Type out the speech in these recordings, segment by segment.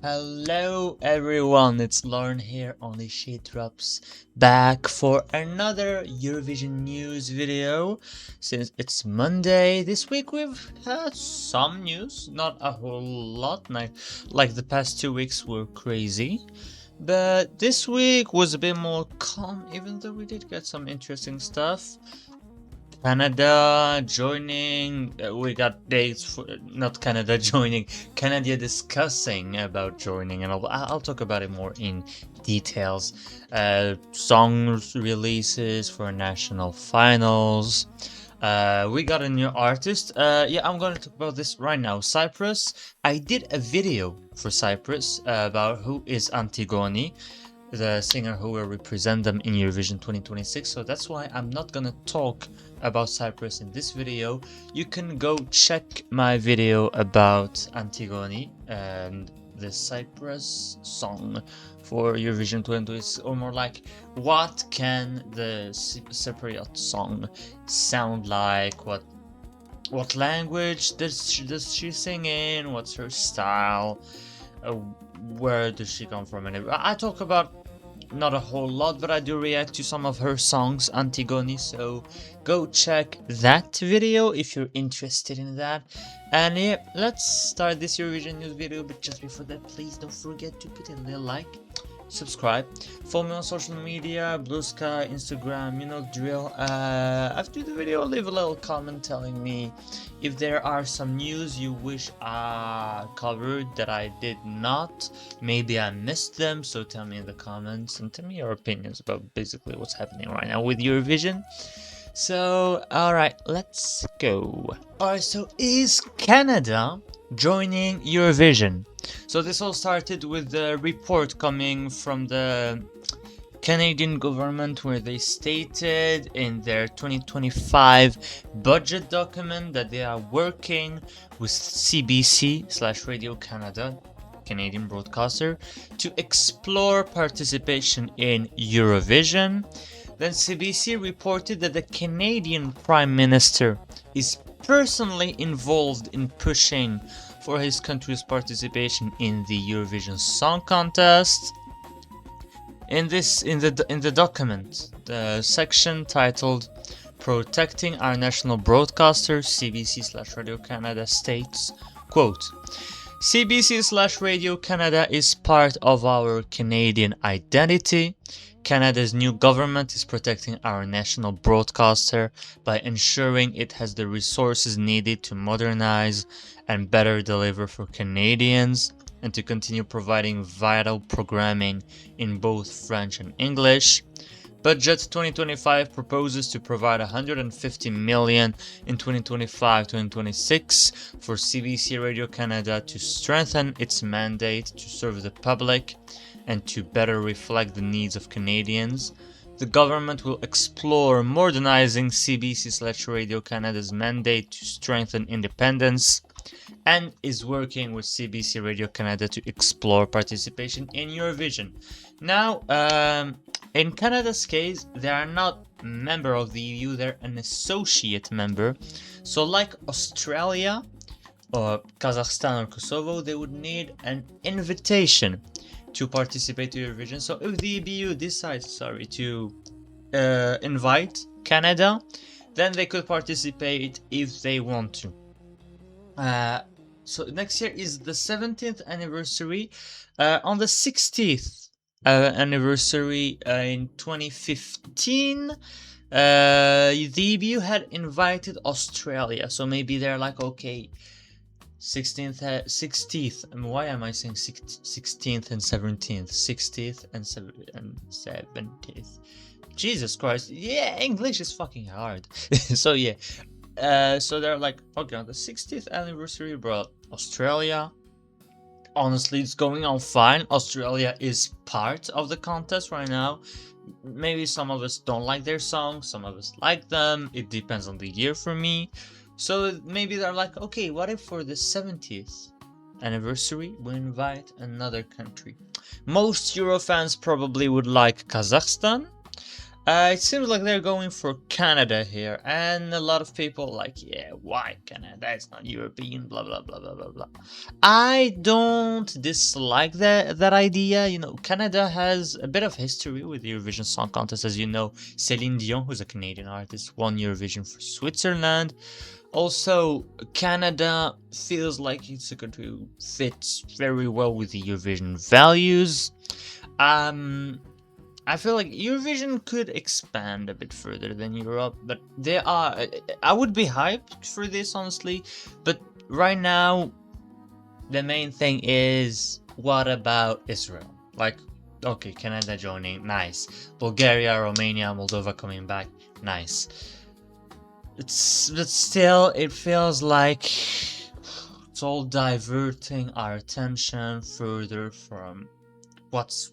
Hello everyone, it's Lauren here, Only She Drops, back for another Eurovision news video. Since it's Monday, this week we've had some news, not a whole lot, like the past 2 weeks were crazy. But this week was a bit more calm, even though we did get some interesting stuff. Canada joining, we got dates for, not Canada joining, Canada discussing about joining, and I'll talk about it more in details. Songs releases for national finals. We got a new artist. Yeah, I'm gonna talk about this right now. Cyprus. I did a video for Cyprus about who is Antigone, the singer who will represent them in Eurovision 2026, so that's why I'm not gonna talk about Cyprus in this video. You can go check my video about Antigone and the Cyprus song for Eurovision 2026, or more like, what can the Cypriot song sound like? What language does she sing in? What's her style? Where does she come from? And I talk about not a whole lot, but I do react to some of her songs, Antigone, so go check that video if you're interested in that. And yeah, let's start this Eurovision news video, but just before that, please don't forget to put a little like, subscribe, follow me on social media, Blue Sky, Instagram, you know the drill. After the video, leave a little comment telling me if there are some news you wish I covered that I did not. Maybe I missed them, so tell me in the comments and tell me your opinions about basically what's happening right now with Eurovision. So, alright, let's go. Alright, so is Canada joining Eurovision? So this all started with the report coming from the Canadian government, where they stated in their 2025 budget document that they are working with CBC / Radio Canada, Canadian broadcaster, to explore participation in Eurovision. Then CBC reported that the Canadian Prime Minister is personally involved in pushing for his country's participation in the Eurovision Song Contest. In the document, the section titled "Protecting Our National Broadcaster," CBC / Radio Canada states, quote, "CBC / Radio Canada is part of our Canadian identity. Canada's new government is protecting our national broadcaster by ensuring it has the resources needed to modernize and better deliver for Canadians, and to continue providing vital programming in both French and English. Budget 2025 proposes to provide $150 million in 2025-2026 for CBC Radio Canada to strengthen its mandate to serve the public and to better reflect the needs of Canadians. The government will explore modernizing CBC / Radio Canada's mandate to strengthen independence, and is working with CBC Radio Canada to explore participation in Eurovision." Now, in Canada's case, they are not a member of the EU, they're an associate member. So like Australia or Kazakhstan or Kosovo, they would need an invitation to participate in Eurovision. So if the EU decides, to invite Canada, then they could participate if they want to. So next year is the 17th anniversary. On the 60th anniversary in 2015, the EU had invited Australia. So maybe they're like, okay, 60th. Why am I saying 16th and 17th? 60th and 70th. Jesus Christ. Yeah, English is fucking hard. So yeah. So they're like, okay, on the 60th anniversary, bro, Australia. Honestly, it's going on fine. Australia is part of the contest right now. Maybe some of us don't like their songs, some of us like them. It depends on the year for me. So maybe they're like, okay, what if for the 70th anniversary we invite another country? Most Euro fans probably would like Kazakhstan. It seems like they're going for Canada here, and a lot of people like, yeah, why Canada? It's not European, blah blah blah blah blah blah. I don't dislike that idea. You know, Canada has a bit of history with the Eurovision Song Contest, as you know. Celine Dion, who's a Canadian artist, won Eurovision for Switzerland. Also, Canada feels like it's a country who fits very well with the Eurovision values. I feel like Eurovision could expand a bit further than Europe, but I would be hyped for this, honestly, but right now, the main thing is, what about Israel? Like, okay, Canada joining, nice. Bulgaria, Romania, Moldova coming back, nice. But still, it feels like it's all diverting our attention further from what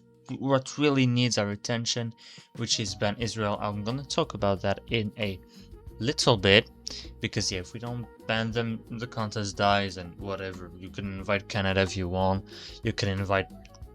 really needs our attention, which is ban Israel. I'm gonna talk about that in a little bit, because yeah, if we don't ban them, the contest dies, and whatever. You can invite Canada if you want, you can invite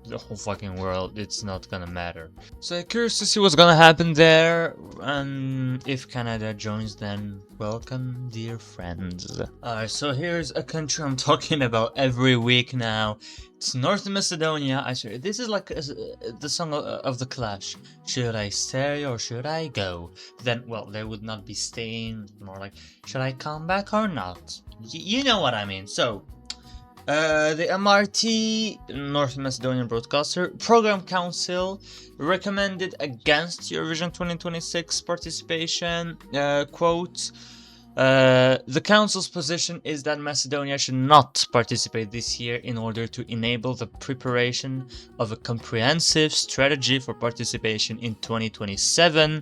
the whole fucking world, it's not gonna matter. So curious to see what's gonna happen there, and if Canada joins, then welcome, dear friends. Alright, so here's a country I'm talking about every week now. It's North Macedonia. I swear, this is like the song of the Clash. Should I stay or should I go? Then, well, they would not be staying, more like, should I come back or not? You know what I mean. So, the MRT, North Macedonian Broadcaster Program Council, recommended against Eurovision 2026 participation. Quote, the Council's position is that Macedonia should not participate this year in order to enable the preparation of a comprehensive strategy for participation in 2027.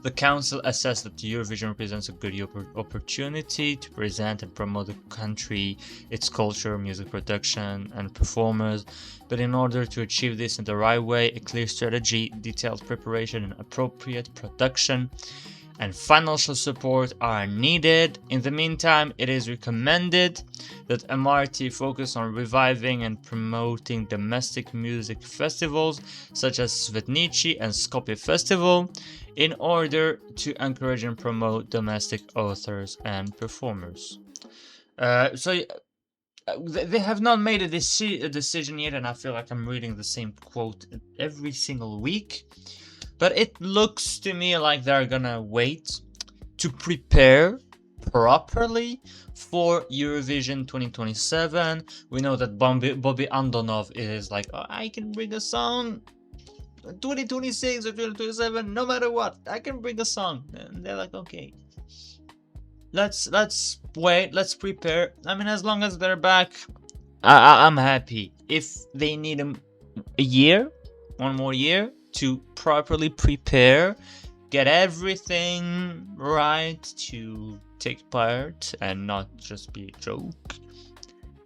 The Council assessed that the Eurovision represents a good opportunity to present and promote the country, its culture, music production, and performers. But in order to achieve this in the right way, a clear strategy, detailed preparation, and appropriate production and financial support are needed. In the meantime, it is recommended that MRT focus on reviving and promoting domestic music festivals such as Svetnici and Skopje Festival in order to encourage and promote domestic authors and performers. They have not made a decision yet, and I feel like I'm reading the same quote every single week. But it looks to me like they're gonna wait to prepare properly for Eurovision 2027. We know that Bobby Andonov is like, oh, I can bring a song 2026 or 2027, no matter what, I can bring a song. And they're like, okay, let's wait, let's prepare. I mean, as long as they're back, I'm happy. If they need a year, one more year, to properly prepare, get everything right to take part and not just be a joke,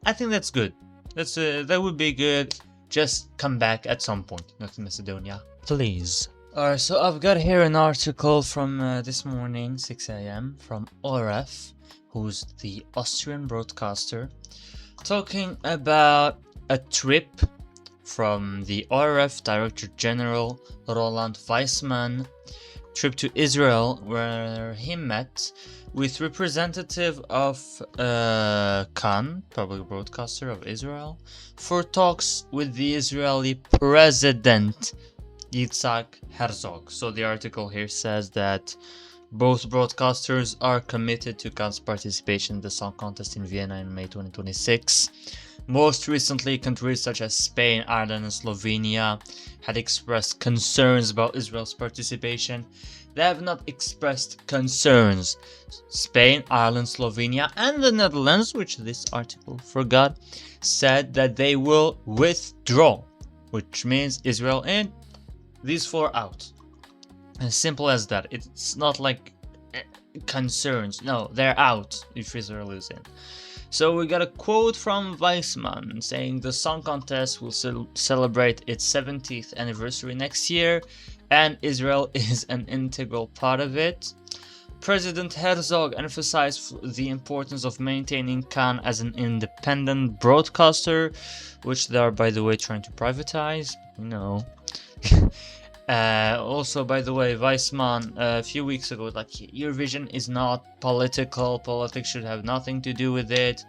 I think that's good. That would be good. Just come back at some point, North Macedonia, please. Alright, so I've got here an article from this morning, 6 a.m. from ORF, who's the Austrian broadcaster, talking about a trip from the ORF Director General Roland Weissman, trip to Israel, where he met with representative of Kan, public broadcaster of Israel, for talks with the Israeli President Yitzhak Herzog. So the article here says that both broadcasters are committed to Kan's participation in the song contest in Vienna in May 2026. Most recently, countries such as Spain, Ireland, and Slovenia had expressed concerns about Israel's participation. They have not expressed concerns. Spain, Ireland, Slovenia, and the Netherlands, which this article forgot, said that they will withdraw, which means Israel in, these four out. As simple as that. It's not like concerns. No, they're out if Israel is in. So we got a quote from Weissman saying the song contest will celebrate its 70th anniversary next year, and Israel is an integral part of it. President Herzog emphasized the importance of maintaining Kan as an independent broadcaster, which they are, by the way, trying to privatize. No. Also, by the way, Weissman, a few weeks ago, like, Eurovision is not political. Politics should have nothing to do with it.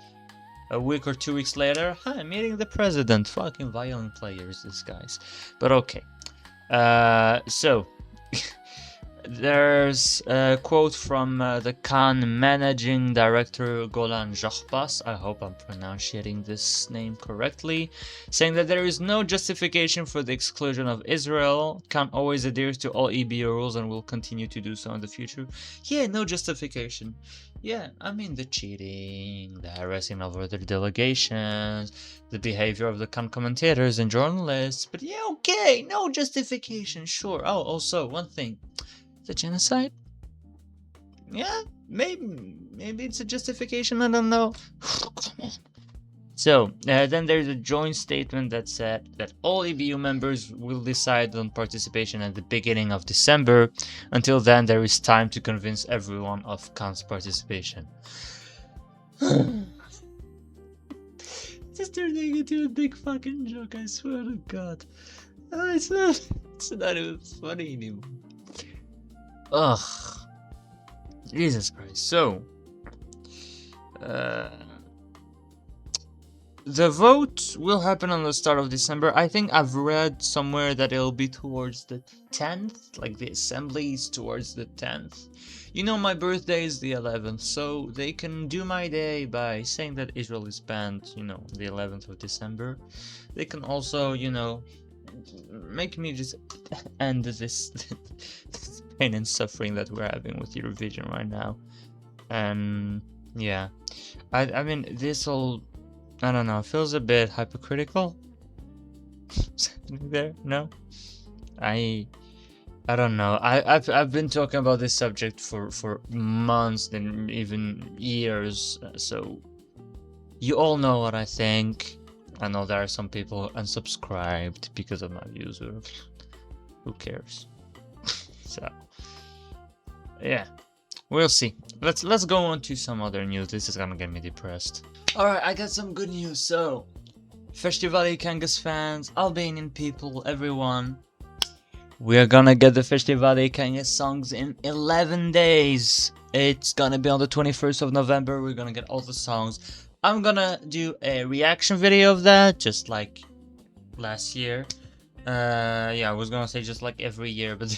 A week or 2 weeks later, meeting the president. Fucking violin players, these guys. But okay. So there's a quote from the Cannes managing director Golan Jahbas, I hope I'm pronouncing this name correctly, saying that there is no justification for the exclusion of Israel. Cannes always adheres to all EBU rules and will continue to do so in the future. Yeah, no justification. Yeah, I mean the cheating, the harassing of other delegations, the behavior of the Cannes commentators and journalists. But yeah, okay, no justification, sure. Oh, also, one thing. The genocide? Yeah, maybe it's a justification, I don't know. Come on. So, then there's a joint statement that said that all EBU members will decide on participation at the beginning of December. Until then, there is time to convince everyone of Cannes participation. Just turning into a big fucking joke, I swear to God. It's not even funny anymore. Ugh. Jesus Christ. So, the vote will happen on the start of December. I think I've read somewhere that it'll be towards the 10th, like the assembly is towards the 10th. You know, my birthday is the 11th, so they can do my day by saying that Israel is banned, you know, the 11th of December. They can also, you know, make me just end this pain and suffering that we're having with Eurovision right now. And yeah, I mean, this all, I don't know, feels a bit hypocritical. There, no, I don't know. I've been talking about this subject for months and even years. So you all know what I think. I know there are some people unsubscribed because of my views. Who cares? So yeah, we'll see. Let's go on to some other news. This is gonna get me depressed. Alright, I got some good news. So, Festivali Kengës fans, Albanian people, everyone, we are gonna get the Festivali Kengës songs in 11 days. It's gonna be on the 21st of November. We're gonna get all the songs. I'm gonna do a reaction video of that, just like last year. Yeah, I was gonna say just like every year, but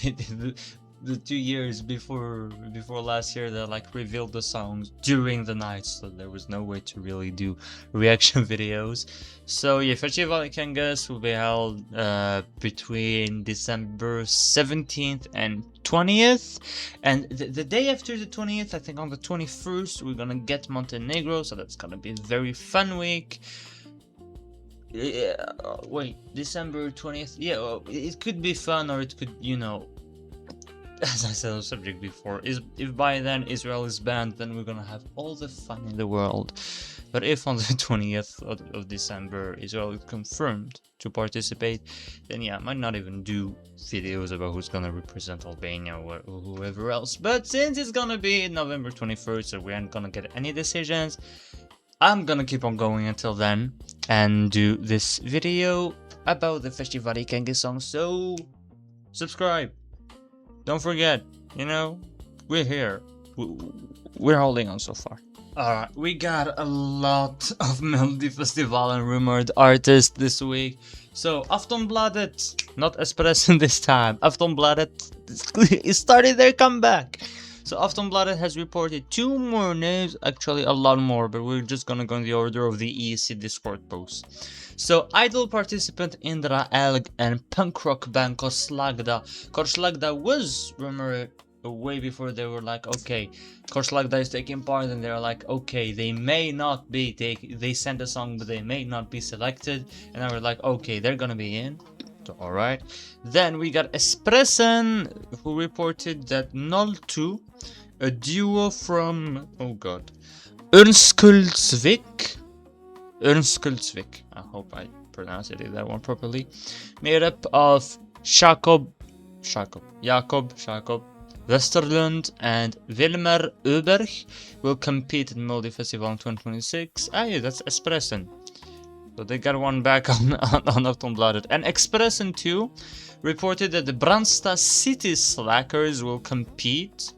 the 2 years before last year, they like revealed the songs during the night, so there was no way to really do reaction videos. So yeah, Festivali Kengës will be held between December 17th and 20th, and the day after the 20th, I think on the 21st, we're gonna get Montenegro, so that's gonna be a very fun week. Yeah, wait, December 20th, yeah, well, it could be fun, or it could, you know, as I said on the subject before, if by then Israel is banned, then we're gonna have all the fun in the world. But if on the 20th of December Israel is confirmed to participate, then yeah, I might not even do videos about who's gonna represent Albania or whoever else. But since it's gonna be November 21st, so we aren't gonna get any decisions, I'm gonna keep on going until then and do this video about the Festivali Kengës song. So subscribe. Don't forget, you know, we're here. We're holding on so far. Alright, we got a lot of Melodifestivalen rumored artists this week. So, Aftonbladet, not Espresso this time, Aftonbladet started their comeback. So, Aftonbladet has reported 2 more names, actually a lot more, but we're just gonna go in the order of the EEC Discord posts. So, Idol participant Indra Elg and punk rock band Korslagda. Korslagda was rumored way before they were like, okay, Korslagda is taking part, and they're like, okay, they may not be, they sent a song, but they may not be selected, and I were like, okay, they're gonna be in. So, alright. Then we got Espressen, who reported that 02, a duo from, oh god, Ørnskuldsvik, I hope I pronounced that one properly, made up of Jacob Westerlund and Wilmer Öberg, will compete in Melodifestivalen 2026. Ah yeah, that's Espressen. So they got one back on Aftonbladet. And Expressen 2 reported that the Brandsta City Slackers will compete.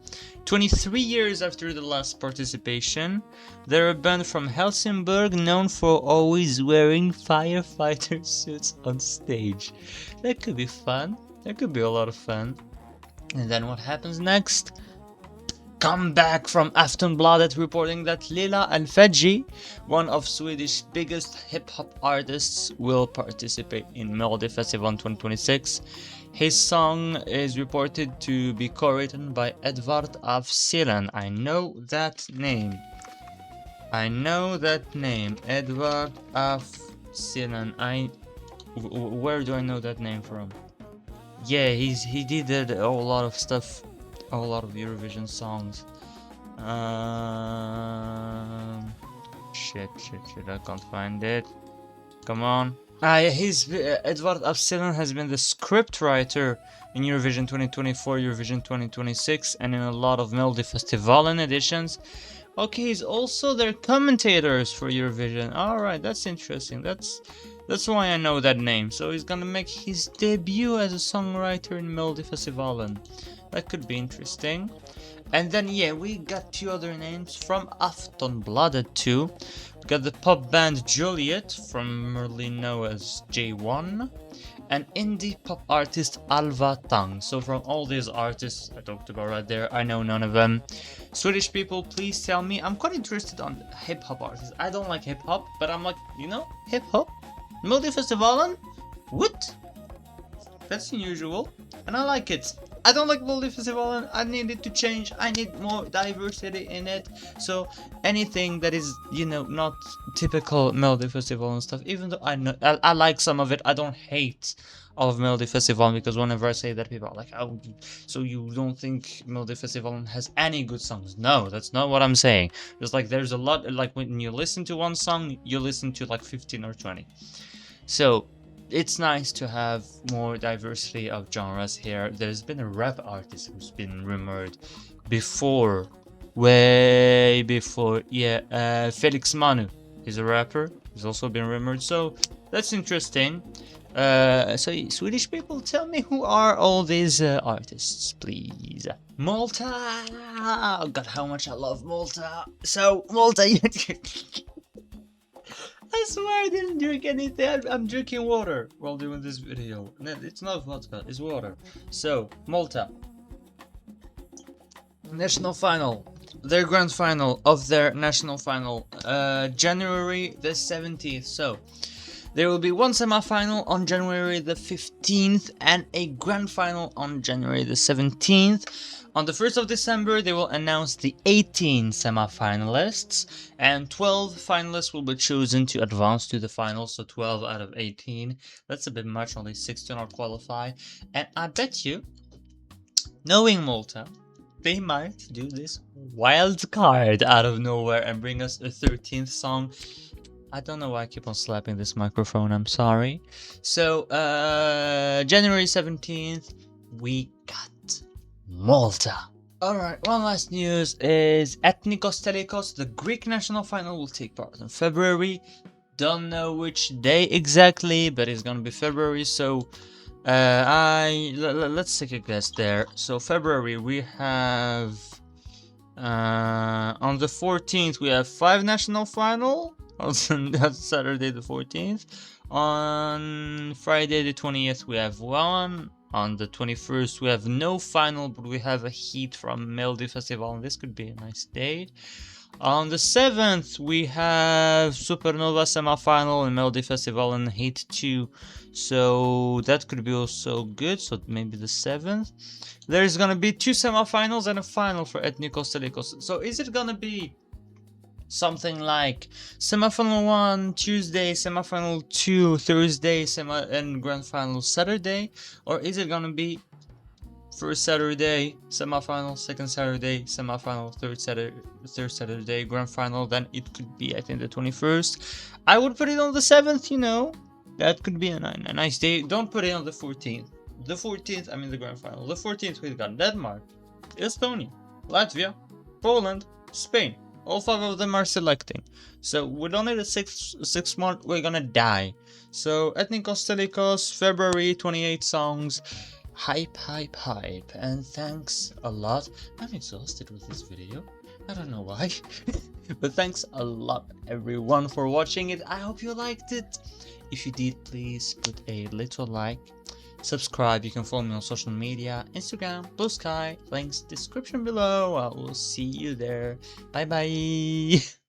23 years after the last participation, they're a band from Helsingborg known for always wearing firefighter suits on stage. That could be fun. That could be a lot of fun. And then what happens next? Comeback from Aftonbladet reporting that Lila Alfedji, one of Swedish biggest hip-hop artists, will participate in Melodifestivalen 2026. His song is reported to be co-written by Edvard af Sillén. I know that name. Edvard af Sillén. Where do I know that name from? Yeah, he did a whole lot of stuff. A lot of Eurovision songs. Shit, I can't find it. Come on. Edvard af Sillén has been the scriptwriter in Eurovision 2024, Eurovision 2026, and in a lot of Melodifestivalen editions. Okay, he's also their commentators for Eurovision. Alright, that's interesting. That's why I know that name. So he's gonna make his debut as a songwriter in Melodifestivalen. That could be interesting. And then, yeah, we got two other names from Aftonbladet too. We got the pop band Juliet, formerly known as J1, and indie pop artist Alva Tang. So from all these artists I talked about right there, I know none of them. Swedish people, please tell me. I'm quite interested on hip-hop artists. I don't like hip-hop, but I'm like, you know, hip-hop? Melodifestivalen? What? That's unusual, and I like it. I don't like Melodifestivalen. I need it to change. I need more diversity in it. So anything that is, you know, not typical Melodifestivalen stuff, even though I like some of it, I don't hate all of Melodifestivalen, because whenever I say that, people are like, oh, so you don't think Melodifestivalen has any good songs? No, that's not what I'm saying. Just like there's a lot, like when you listen to one song, you listen to like 15 or 20. So it's nice to have more diversity of genres here. There's been a rap artist who's been rumored before, way before. Yeah, Felix Manu. He's a rapper. He's also been rumored. So that's interesting. So Swedish people, tell me who are all these artists, please. Malta. Oh God, how much I love Malta. So Malta. I swear I didn't drink anything. I'm drinking water while doing this video. No, it's not vodka, it's water. So, Malta. National final. Their grand final of their national final. January the 17th. So, there will be one semi-final on January the 15th and a grand final on January the 17th. On the 1st of December, they will announce the 18 semi-finalists, and 12 finalists will be chosen to advance to the final, so 12 out of 18. That's a bit much, only 6 do not qualify. And I bet you, knowing Malta, they might do this wild card out of nowhere and bring us a 13th song. I don't know why I keep on slapping this microphone, I'm sorry. So, January 17th, we got Malta. Alright, one last news is Ethnikos Telikos, the Greek national final, will take part in February. Don't know which day exactly, but it's gonna be February, so let's take a guess there. So February we have on the 14th we have 5 national final. That's Saturday the 14th. On Friday the 20th we have 1. On the 21st we have no final, but we have a heat from Melodifestivalen. This could be a nice date. On the 7th we have Supernova semi-final and Melodifestivalen Heat 2. So that could be also good. So maybe the 7th. There's gonna be 2 semi-finals and a final for Ethnikos Telikos. So is it gonna be something like semi-final 1 Tuesday, semi-final 2 Thursday, and grand final Saturday? Or is it gonna be first Saturday semi-final, second Saturday semi-final, third Saturday grand final? Then it could be, I think, the 21st. I would put it on the 7th, you know. That could be a nice day. Don't put it on the 14th. The 14th, I mean the grand final. The 14th we've got Denmark, Estonia, Latvia, Poland, Spain. All 5 of them are selecting. So with only the sixth one, we're gonna die. So Ethnikos, Telikos, February, 28 songs. Hype, hype, hype. And thanks a lot. I'm exhausted with this video. I don't know why. But thanks a lot everyone for watching it. I hope you liked it. If you did, please put a little like. Subscribe. You can follow me on social media, Instagram, Blue Sky, links description below. I will see you there. Bye bye.